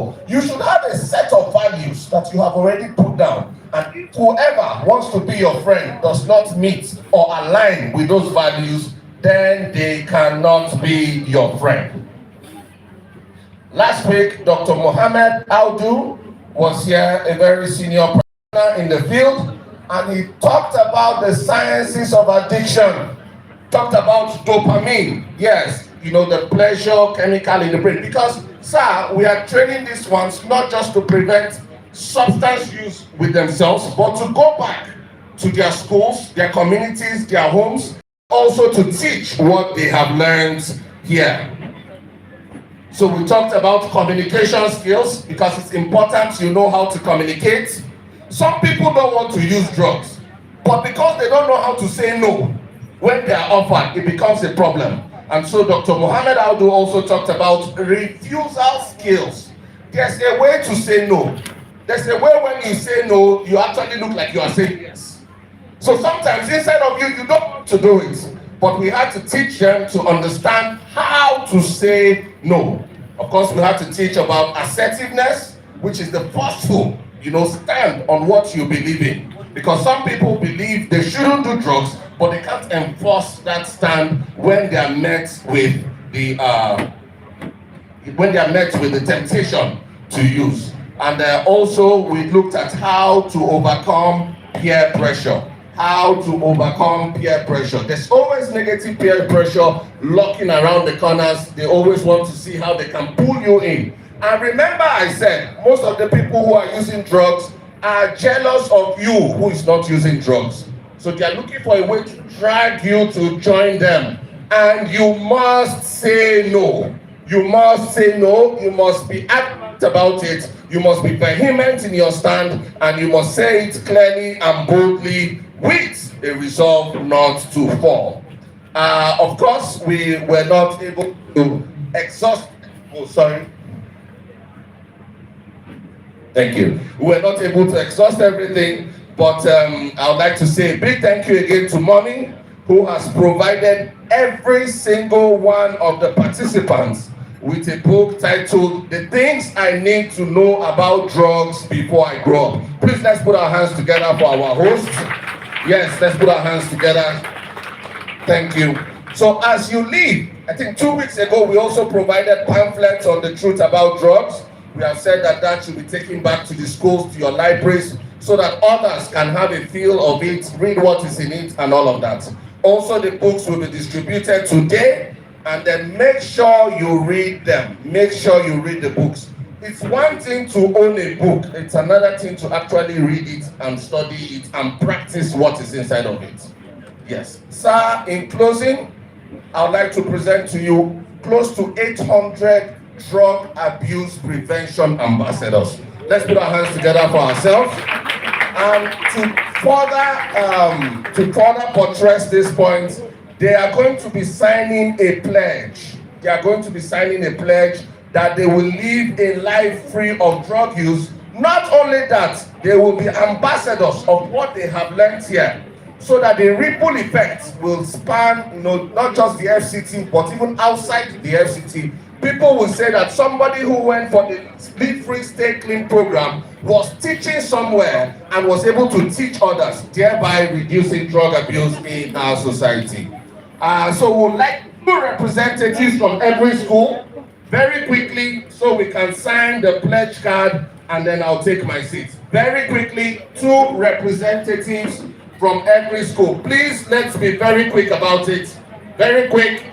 No, you should have a set of values that you have already put down. And if whoever wants to be your friend does not meet or align with those values, then they cannot be your friend. Last week, Dr. Mohammed Audu was here, a very senior practitioner in the field, and he talked about the sciences of addiction, talked about dopamine, yes, you know, the pleasure chemical in the brain. Because, sir, we are training these ones not just to prevent substance use with themselves, but to go back to their schools, their communities, their homes, also to teach what they have learned here. So we talked about communication skills, because it's important you know how to communicate. Some people don't want to use drugs, but because they don't know how to say no when they are offered, it becomes a problem. And so Dr. Mohammed Audu also talked about refusal skills. There's a way to say no. There's a way when you say no, you actually look like you are saying yes. So sometimes inside of you, you don't want to do it. But we had to teach them to understand how to say no. Of course, we had to teach about assertiveness, which is the forceful, stand on what you believe in. Because some people believe they shouldn't do drugs, but they can't enforce that stand when they are met with the temptation to use. And also we looked at how to overcome peer pressure. How to overcome peer pressure. There's always negative peer pressure lurking around the corners. They always want to see how they can pull you in. And remember, I said most of the people who are using drugs are jealous of you who is not using drugs. So they are looking for a way to drag you to join them. And you must say no. You must say no. You must be adamant about it. You must be vehement in your stand, and you must say it clearly and boldly with a resolve not to fall. Of course, we were not able to exhaust. Oh, sorry. Thank you. We were not able to exhaust everything, but I would like to say a big thank you again to Mommy, who has provided every single one of the participants with a book titled The Things I Need to Know About Drugs Before I Grow Up. Please, let's put our hands together for our host. Yes, let's put our hands together. Thank you. So as you leave, I think 2 weeks ago, we also provided pamphlets on the truth about drugs. We have said that that should be taken back to the schools, to your libraries, so that others can have a feel of it, read what is in it, and all of that. Also, the books will be distributed today, and then make sure you read them. Make sure you read the books. It's one thing to own a book. It's another thing to actually read it and study it and practice what is inside of it. Yes. Sir, in closing, I would like to present to you close to 800 drug abuse prevention ambassadors. Let's put our hands together for ourselves. And to further buttress this point, they are going to be signing a pledge. They are going to be signing a pledge that they will live a life free of drug use. Not only that, they will be ambassadors of what they have learned here, so that the ripple effect will span, not just the FCT, but even outside the FCT. People will say that somebody who went for the Live Free Stay Clean program was teaching somewhere and was able to teach others, thereby reducing drug abuse in our society. So we'd like 2 representatives from every school, very quickly, so we can sign the pledge card, and then I'll take my seat. Very quickly, 2 representatives from every school. Please, let's be very quick about it. Very quick.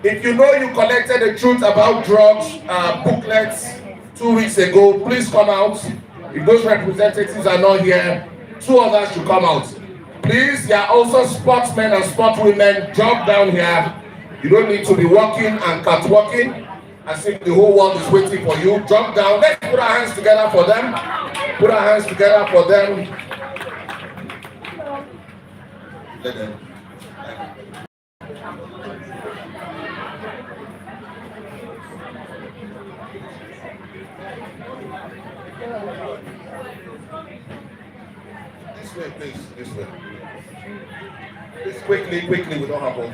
If you know you collected the truth about drugs booklets 2 weeks ago, please come out. If those representatives are not here, 2 others should come out. Please, there are also sportsmen and sportswomen. Jump down here. You don't need to be walking and catwalking as if the whole world is waiting for you. Jump down. Let's put our hands together for them. Put our hands together for them. Let them. This way, please. This way. Please, quickly, we don't have one.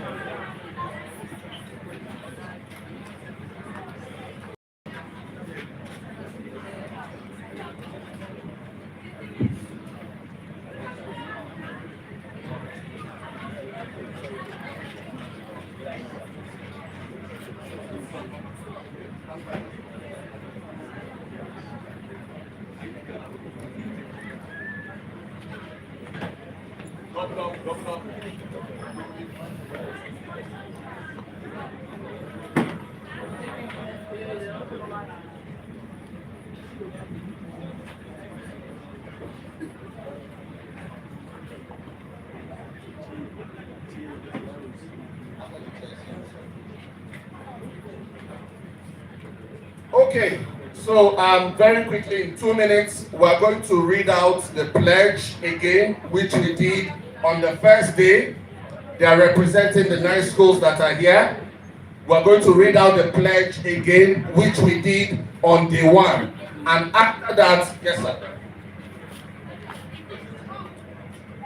Okay, so very quickly, in 2 minutes, we are going to read out the pledge again, which we did on the first day. They are representing the 9 schools that are here. We are going to read out the pledge again, which we did on day 1. And after that, yes sir.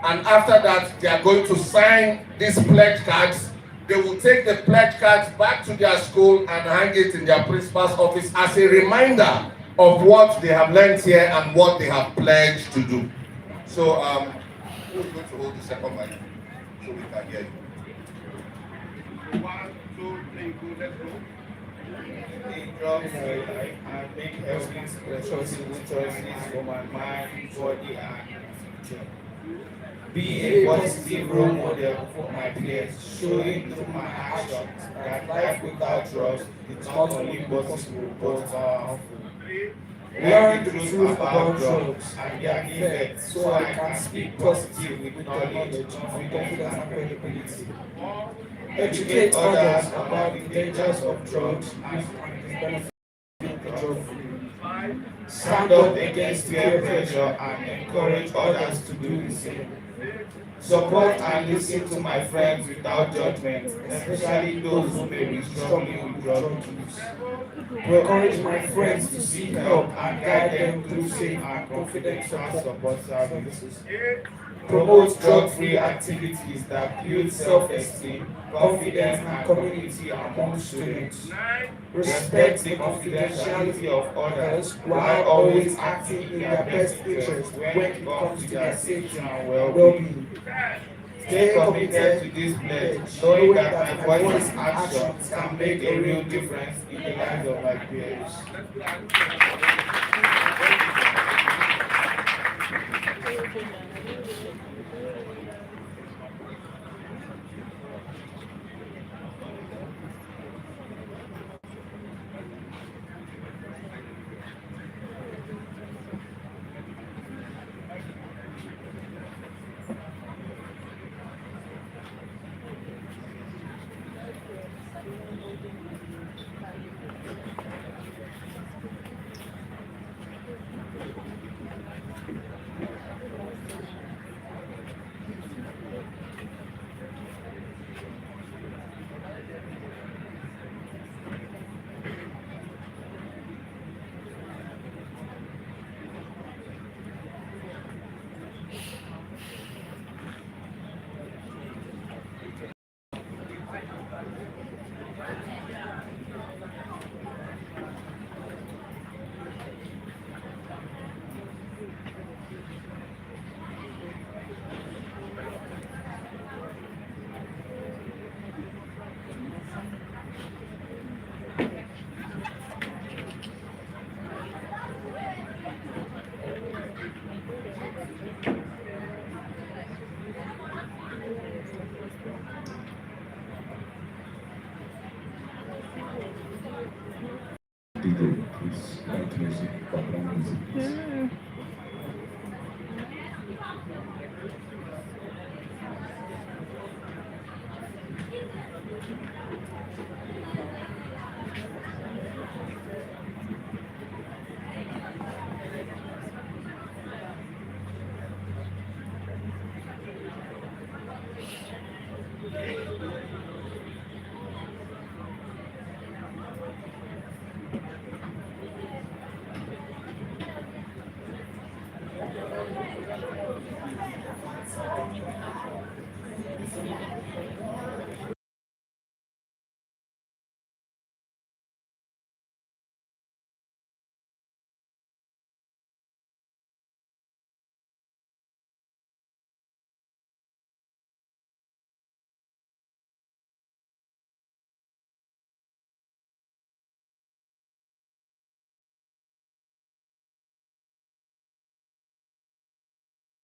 And after that, they are going to sign these pledge cards. They will take the pledge cards back to their school and hang it in their principal's office as a reminder of what they have learned here and what they have pledged to do. So, who is going to hold the second mic so we can hear you? 1, 2, 3, go, let's go. Drop my life and make heavenly precious choices for my mind, body, and future. Be a positive role model for my peers, showing through my actions that life without trust is not only possible but powerful. Learn the truth about drugs and their effects so I can speak positive with knowledge, confidence, and credibility. Educate others about the dangers of drugs and the benefits of drug-free. Stand up against peer pressure and encourage others to do the same. Support and listen to my friends without judgment, especially those who may be struggling with drug use. Encourage my friends to seek help and guide them through safe and confident support services. Promote drug-free activities that build self-esteem, confidence, and community among students. Respect the confidentiality of others while always acting in their best interest when it comes to their safety and well-being. Stay committed to this pledge, knowing that my voice and actions can make a real difference in the lives of my peers. DJ, please, light music, background music, please.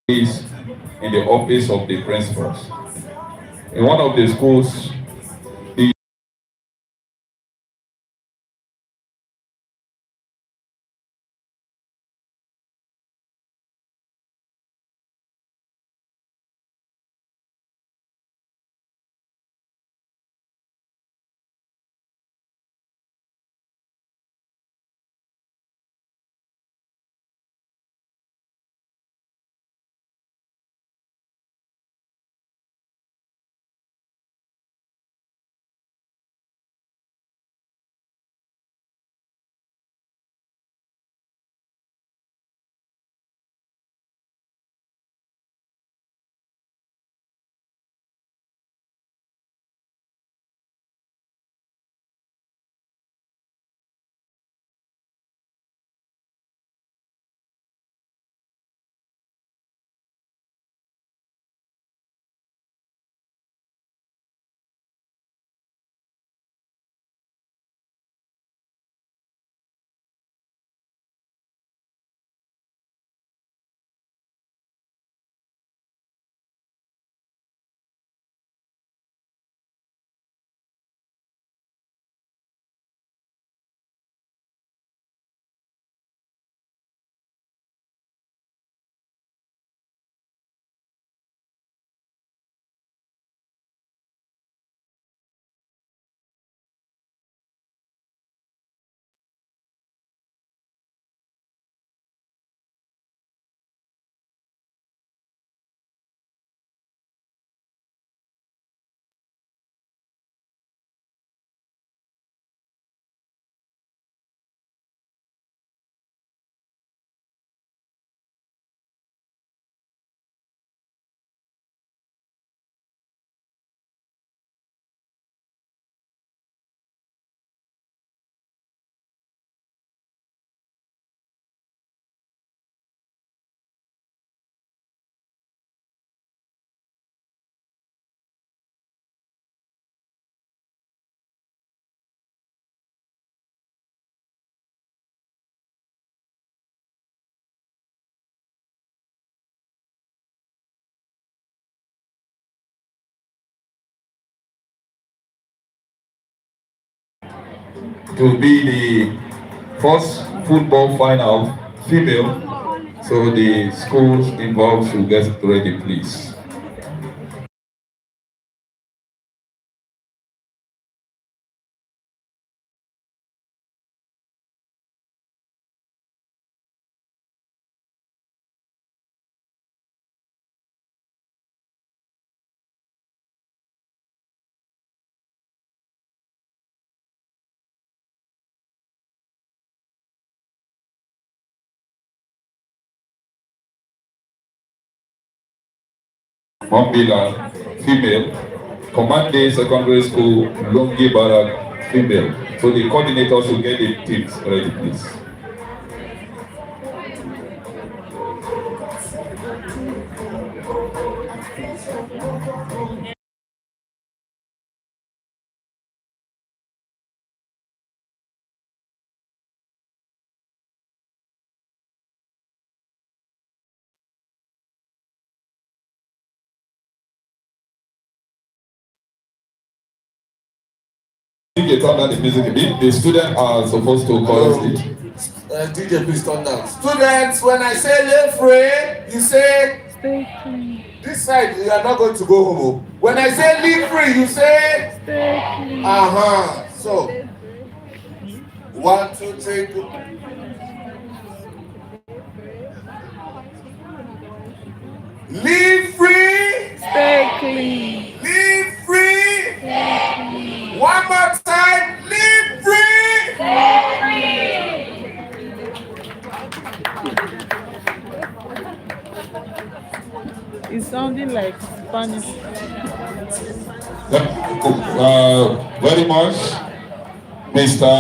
Please. in the office of the principals. In one of the schools, the to be the first football final female. So the schools involved should get ready, please. Mambila, female. Command Day Secondary School, Lungi Barak, female. So the coordinator should get the teams ready, please. DJ, turn down the music a bit. The students are supposed to chorus it. DJ, please turn down. Students, when I say live free, you say this side. You are not going to go home. When I say live free, you say So 1, 2, 3, go. Live free. Stay clean. Live free. Stay clean. One more time. Live free. Stay clean. It's sounding like Spanish. Very much, Mr.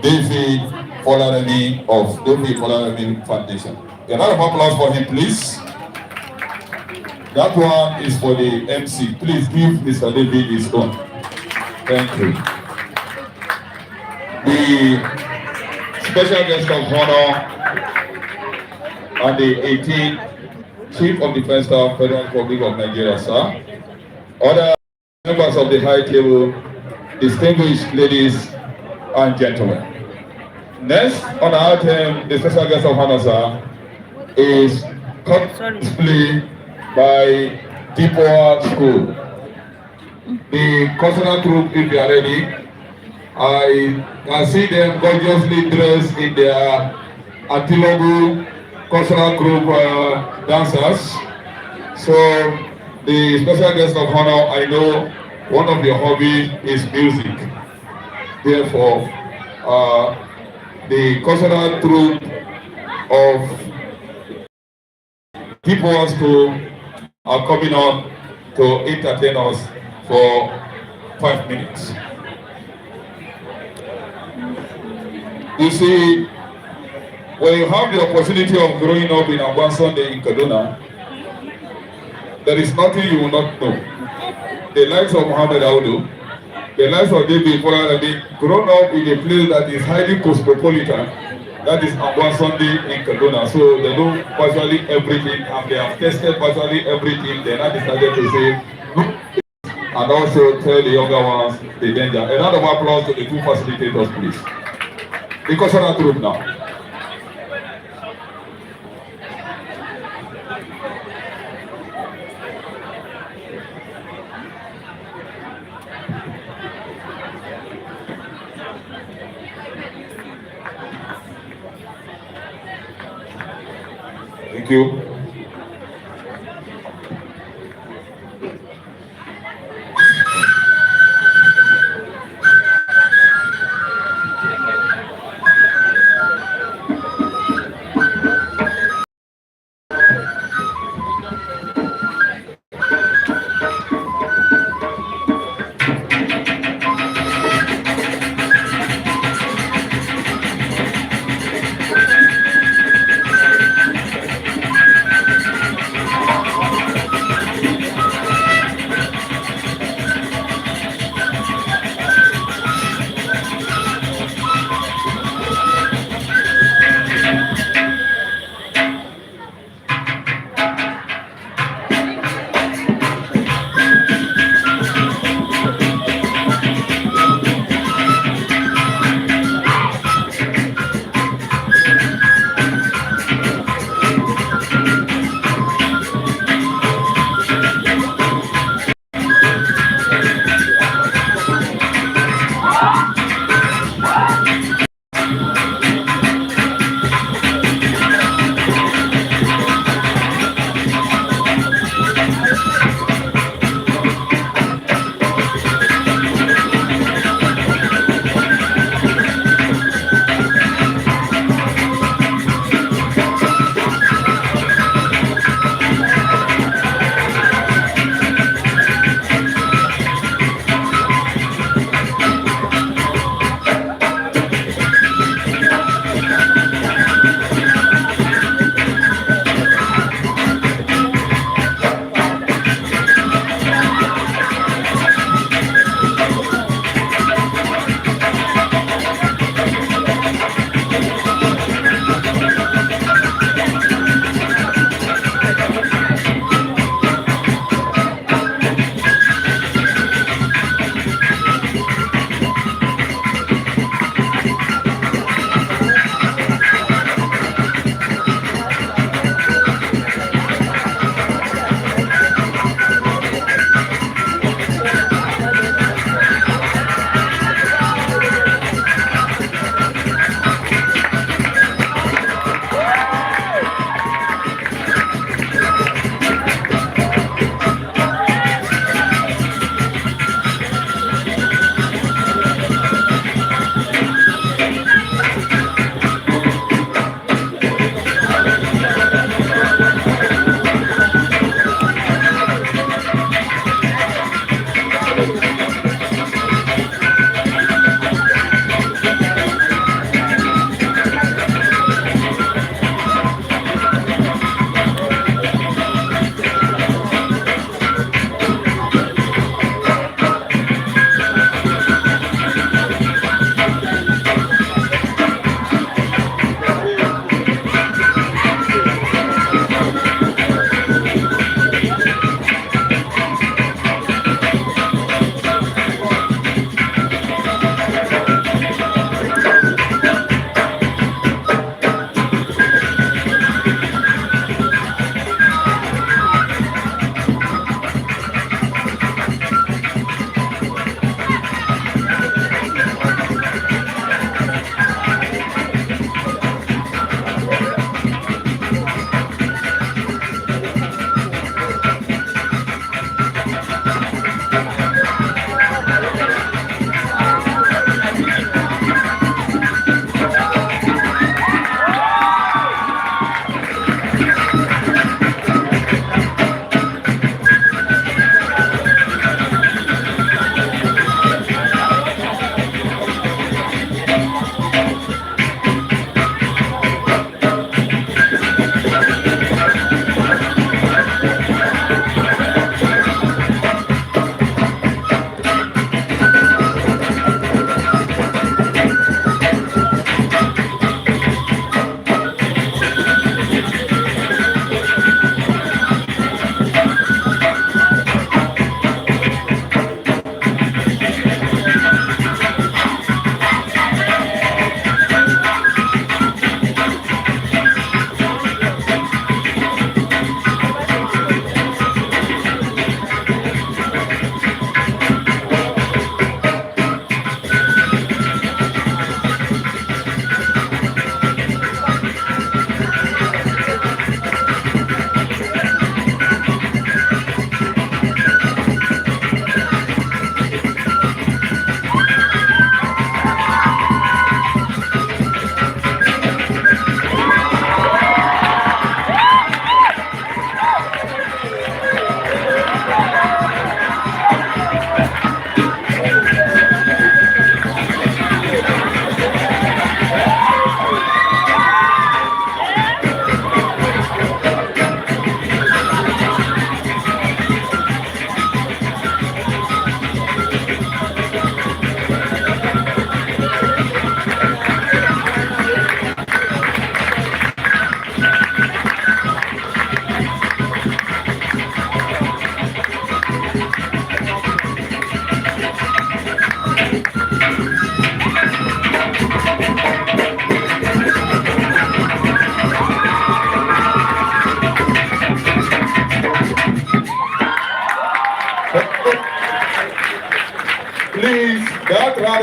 David Olaremi of David Olaremi Foundation. A round of applause for him, please. That one is for the MC. Please give Mr. David his own. Thank you. The special guest of honor on the 18th Chief of Defense Staff, Federal Republic of Nigeria, sir. Other members of the high table, distinguished ladies and gentlemen. Next on our item, the special guest of honor, sir, is cosplay by Deepawa School. The cultural group, if they are ready, I can see them gorgeously dressed in their Atilogu cultural group dancers. So the special guest of honor, I know one of their hobbies is music. Therefore, the cultural troupe of Deepawa School are coming on to entertain us for 5 minutes. You see, when you have the opportunity of growing up in Agwan Sunday in Kaduna, there is nothing you will not know. The likes of Muhammad Audu, the likes of David Folalade, grown up in a place that is highly cosmopolitan, that is Agwan Sunday in Kaduna. So they know virtually everything and they have tested virtually everything. They now decided to say, and also tell the younger ones the danger. A round of applause to the two facilitators, please. The cultural group now. Thank you.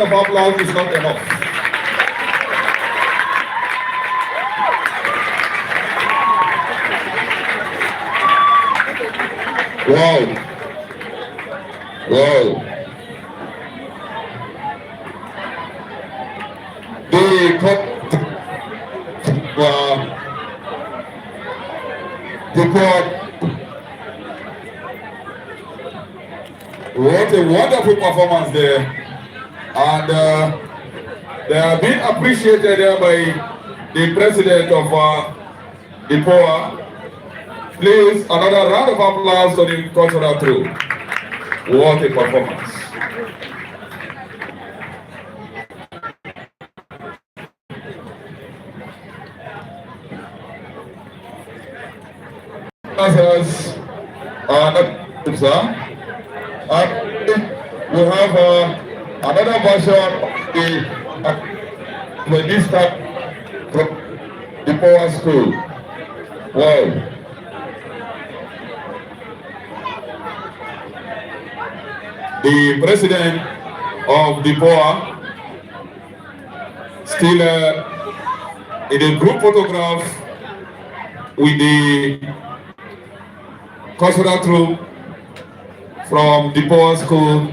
round of applause is not enough. Wow. Wow. What a wonderful performance there. And they have been appreciated there by the president of the POA. Please, another round of applause to the cultural troupe. What a performance. We have another version of the this time from the Power School. Wow. The president of the POA still in a group photograph with the cultural troupe from the Power School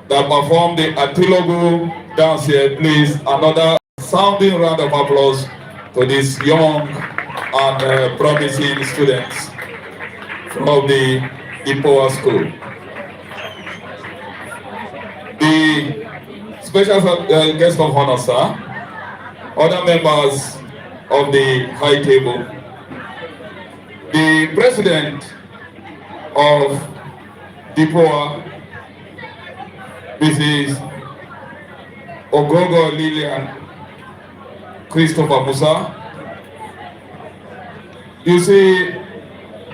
that performed the Atilogu dance here. Please, another sounding round of applause to these young and promising students from the Power School. The special guest of honor, sir, other members of the high table, the president of the POA, Mrs. Ogogo Lillian Christopher Musa. You see,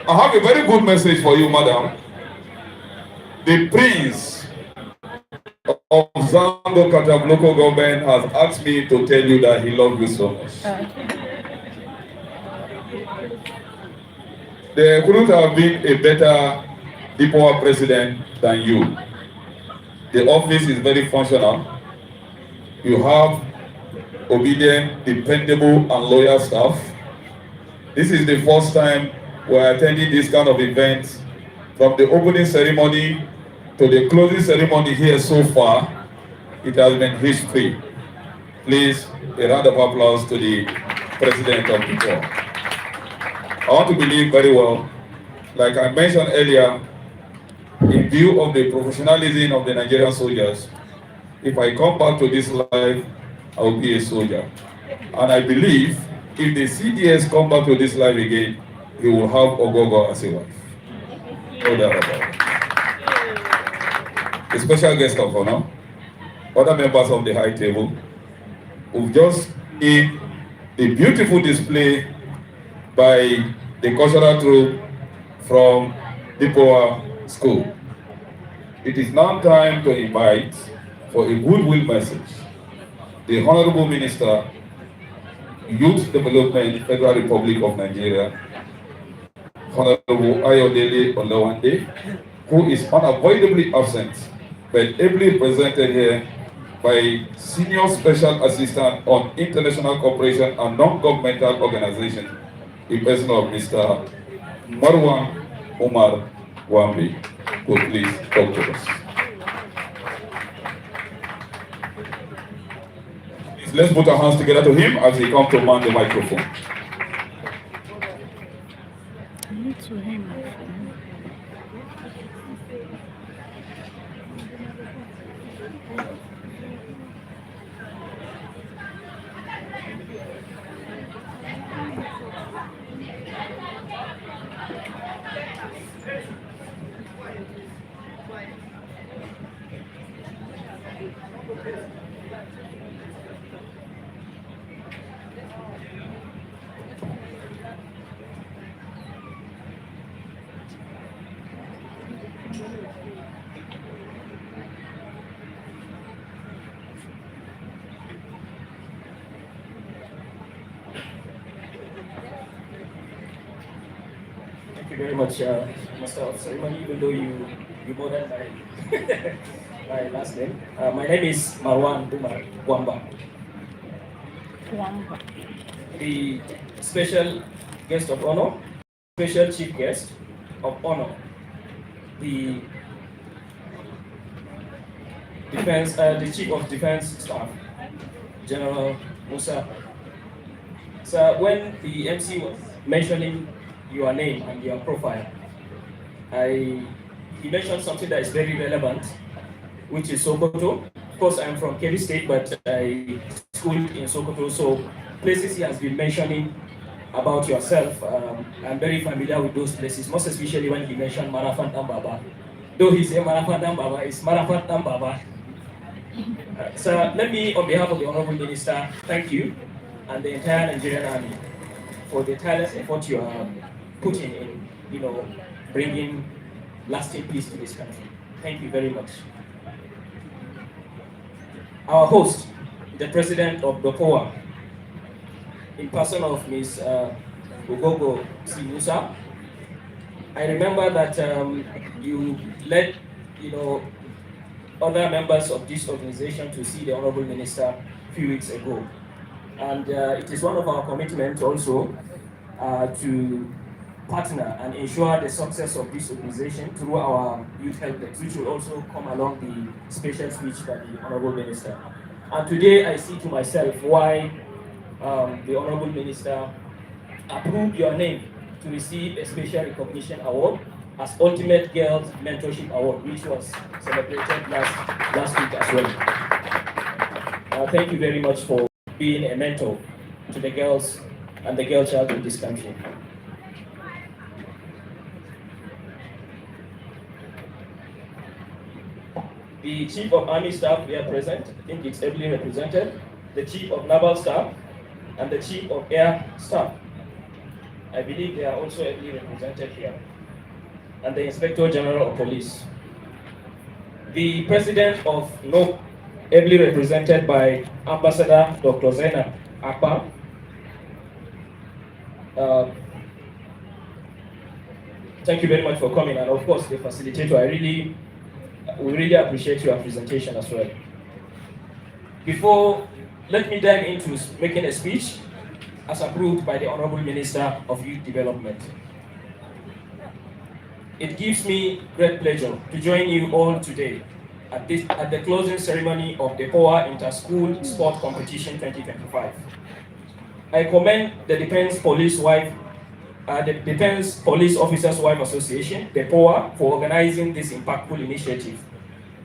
I have a very good message for you, madam. The Prince of Zango Katab local government has asked me to tell you that he loves you so much. There couldn't have been a better DPOA president than you. The office is very functional. You have obedient, dependable, and loyal staff. This is the first time we're attending this kind of event. From the opening ceremony to the closing ceremony here so far, it has been history. Please, a round of applause to the president of the board. I want to believe very well, like I mentioned earlier, in view of the professionalism of the Nigerian soldiers, if I come back to this life, I will be a soldier. And I believe if the CDS come back to this life again, he will have Ogogo as a wife. No doubt about it. A special guest of honor, other members of the high table, who've just seen a beautiful display by the cultural troupe from DPOA School. It is now time to invite, for a goodwill message, the Honorable Minister, Youth Development, Federal Republic of Nigeria, Honorable Ayodele Olawande, who is unavoidably absent, but ably presented here by Senior Special Assistant on International Cooperation and Non-Governmental Organization, in person of Mr. Marwan Omar Wambi. Could please talk to us. Please, let's put our hands together to him as he comes to man the microphone. To him. Thank you very much, Master of Ceremony, even though you more than mine. my last name. My name is Marwan Umar Wamba. Wamba. The special guest of honor, special chief guest of honor, the the chief of defense staff, General Musa. So when the MC was mentioning your name and your profile, he mentioned something that is very relevant, which is Sokoto. Of course, I'm from Kebbi State, but I schooled in Sokoto, so places he has been mentioning about yourself, I'm very familiar with those places, most especially when he mentioned Marafat Dambaba. Though he said Marafat Dambaba, it's Marafat Dambaba. So let me, on behalf of the Honorable Minister, thank you and the entire Nigerian Army for the tireless effort you are putting in, bringing lasting peace to this country. Thank you very much. Our host, the President of DOPOA, in person of Ms. Ugogo Simusa, I remember that you led, other members of this organization to see the Honorable Minister a few weeks ago. And it is one of our commitments also to partner and ensure the success of this organization through our youth help desk, which will also come along the special speech by the Honorable Minister. And today I see to myself why the Honorable Minister approved your name to receive a special recognition award as Ultimate Girls Mentorship Award, which was celebrated last week as well. Thank you very much for being a mentor to the girls and the girl child in this country. The Chief of Army Staff here present, I think it's ably represented, the Chief of Naval Staff, and the Chief of Air Staff. I believe they are also ably represented here. And the Inspector General of Police. The President of NOP, ably represented by Ambassador Dr. Zainab Akbar. Thank you very much for coming, and of course the facilitator. We really appreciate your presentation as well. Let me dive into making a speech as approved by the Honorable Minister of Youth Development. It gives me great pleasure to join you all today at the closing ceremony of the POA Inter-School Sport Competition 2025. I commend the Defense Police Officers' Wife Association, the POA, for organizing this impactful initiative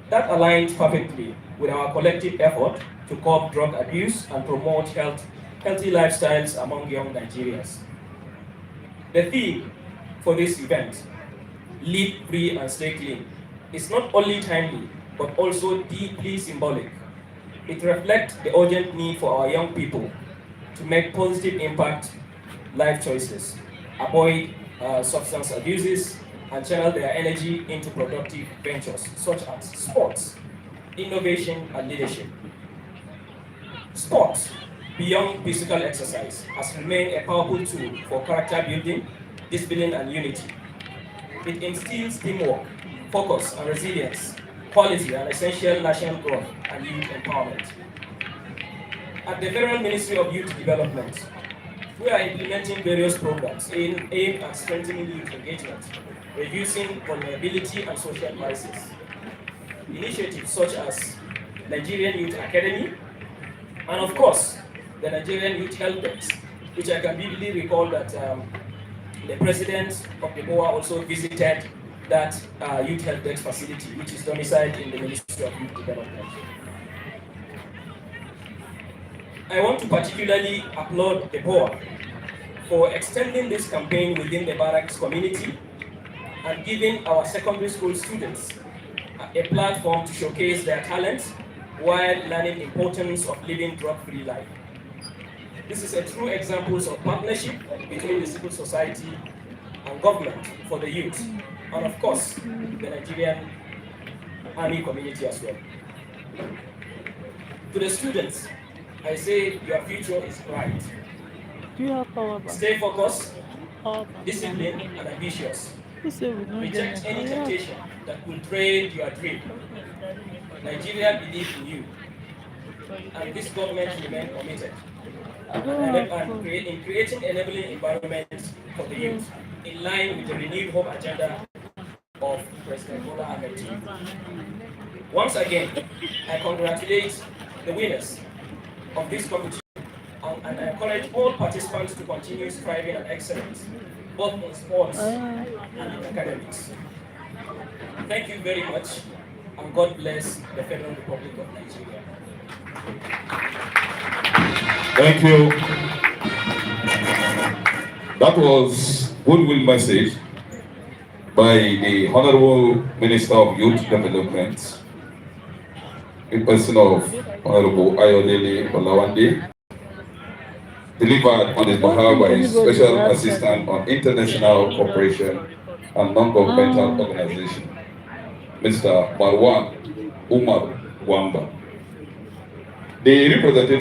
that aligns perfectly with our collective effort to curb drug abuse and promote healthy lifestyles among young Nigerians. The theme for this event, Live Free and Stay Clean, is not only timely, but also deeply symbolic. It reflects the urgent need for our young people to make positive impact life choices, avoid substance abuses, and channel their energy into productive ventures such as sports, innovation, and leadership. Sports, beyond physical exercise, has remained a powerful tool for character building, discipline, and unity. It instills teamwork, focus, and resilience, quality and essential national growth and youth empowerment. At the Federal Ministry of Youth Development, we are implementing various programs aimed at strengthening youth engagement, reducing vulnerability and social crisis. Initiatives such as Nigerian Youth Academy, and of course, the Nigerian Youth Help Desk, which I can vividly recall that the president of the BOA also visited that Youth Help Desk facility, which is domiciled in the Ministry of Youth Development. I want to particularly applaud the BOA for extending this campaign within the barracks community and giving our secondary school students a platform to showcase their talents while learning the importance of living drug-free life. This is a true example of partnership between the civil society and government for the youth, and of course, the Nigerian Army community as well. To the students, I say your future is bright. Do you have power bank? Stay focused, Power bank. disciplined, and ambitious. Who said we don't Reject get any it? temptation that will drain your dream. Nigeria believes in you, and this government remains committed in creating enabling environments for the youth, in line with the renewed hope agenda of President Bola Ahmed Tinubu. Once again, I congratulate the winners of this competition and I encourage all participants to continue striving and excellence, both in sports and in academics. Thank you very much, and God bless the Federal Republic of Nigeria. Thank you. That was goodwill message by the Honorable Minister of Youth Development, in person of Honorable Ayodele Olawande, delivered on his behalf by his Special Assistant on International Cooperation and Non-Governmental Organization, Mr. Marwan Umar Wamba. The representative